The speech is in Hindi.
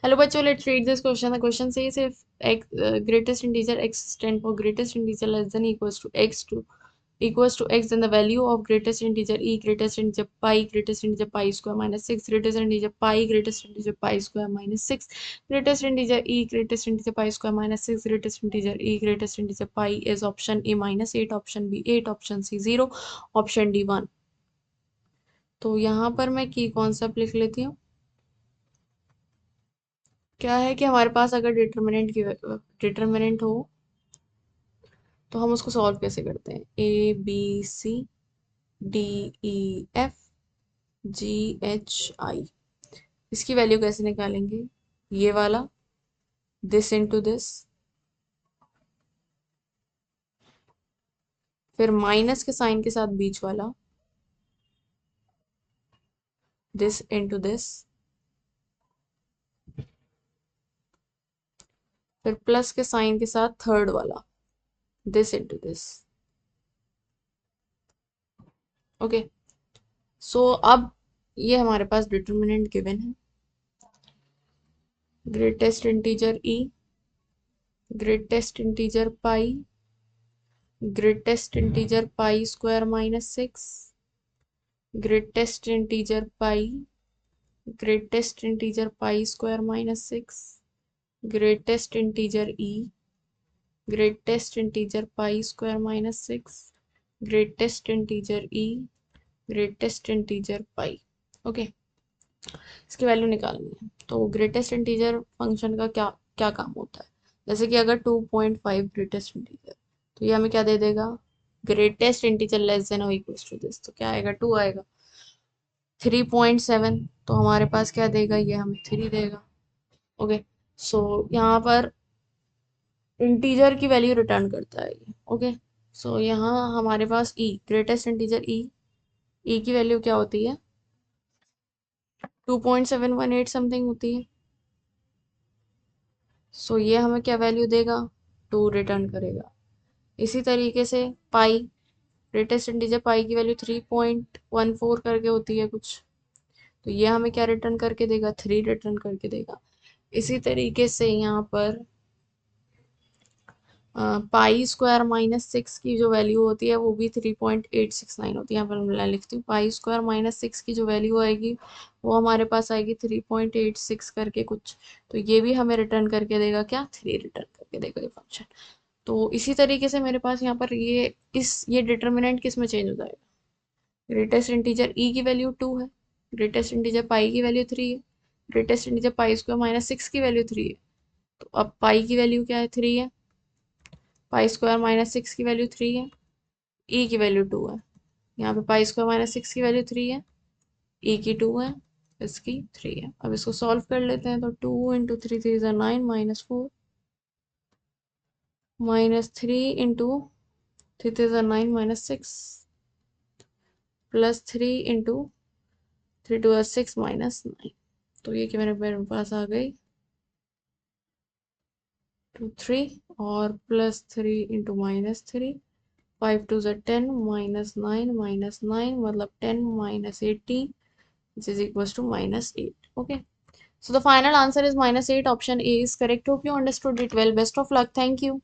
Hello bachcho, let's read this question. The question says if x greatest integer x stand for greatest integer less than equals to x, then the value of greatest integer e greatest integer pi square minus 6 greatest integer pi square minus 6 greatest integer e greatest integer pi square minus 6 greatest integer e greatest integer pi is option A minus 8, option B 8, option C 0, option D 1. तो यहाँ पर मैं की कॉन्सेप्ट लिख लेती हूँ। क्या है कि हमारे पास अगर डिटर्मिनेंट हो तो हम उसको सॉल्व कैसे करते हैं। A B C D E F G H I, इसकी वैल्यू कैसे निकालेंगे। ये वाला दिस इनटू दिस, फिर माइनस के साइन के साथ बीच वाला दिस इनटू दिस, फिर प्लस के साइन के साथ थर्ड वाला this into this. Okay, so अब ये हमारे पास डिटर्मिनेंट गिवन है। Greatest integer e, greatest integer pi, greatest integer pi square minus 6, greatest integer pi, greatest integer pi square minus 6, greatest integer e, greatest integer pi square minus 6, greatest integer e, greatest integer pi। Okay, इसकी वैल्यू निकालनी है। तो ग्रेटेस्ट इंटीजर फंक्शन का क्या क्या काम होता है। जैसे कि अगर 2.5 ग्रेटेस्ट इंटीजर, तो ये हमें क्या दे देगा, ग्रेटेस्ट इंटीजर लेस देन और इक्वल्स टू दिस, तो क्या आएगा 2 आएगा। 3.7, तो हमारे पास क्या देगा, ये हमें 3 देगा। ओके, सो यहाँ पर इंटीजर की वैल्यू रिटर्न करता है ये। ओके, सो यहाँ हमारे पास ई ग्रेटेस्ट इंटीजर ई की वैल्यू क्या होती है, 2.718 समथिंग होती है। सो ये हमें क्या वैल्यू देगा, 2 रिटर्न करेगा। इसी तरीके से पाई, ग्रेटेस्ट इंटीजर पाई की वैल्यू 3.14 करके होती है कुछ, तो ये हमें क्या रिटर्न करके देगा, 3 रिटर्न करके देगा। इसी तरीके से यहाँ पर पाई स्क्वायर माइनस 6 की जो वैल्यू होती है वो भी 3.869 होती है। यहाँ पर मैं लिखती हूँ पाई स्क्वायर माइनस 6 की जो वैल्यू आएगी वो हमारे पास आएगी 3.86 करके कुछ, तो ये भी हमें रिटर्न करके देगा क्या, 3 रिटर्न करके देगा ये फंक्शन। तो इसी तरीके से मेरे पास यहाँ पर ये डिटर्मिनेंट किस में चेंज हो जाएगा, ग्रेटेस्ट इंटीजर ई की वैल्यू 2 है, ग्रेटेस्ट इंटीजर पाई की वैल्यू 3 है, greatest integer pi square minus 6 की वैल्यू 3 है, तो अब पाई की वैल्यू क्या है, 3 है, पाई स्क्वायर माइनस 6 की वैल्यू 3 है, ई की वैल्यू 2 है। यहाँ पे पाई स्क्वायर माइनस 6 की वैल्यू 3 है, ई की 2 है, इसकी 3 है। अब इसको सॉल्व कर लेते हैं, तो 2 into 3 3 9 minus 4 minus 3 into 3 3 9 minus 6 plus 3 into 3 2 6 minus 9, तो ये कि मेरे पास आ गई 2 3 और प्लस 3 इंटू माइनस 3, 5 2 10 माइनस 9 मतलब 10 minus 18 which is equals to minus 8. Okay, so the final answer is minus 8, option A is correct. Hope you understood it well. Best of luck. Thank you.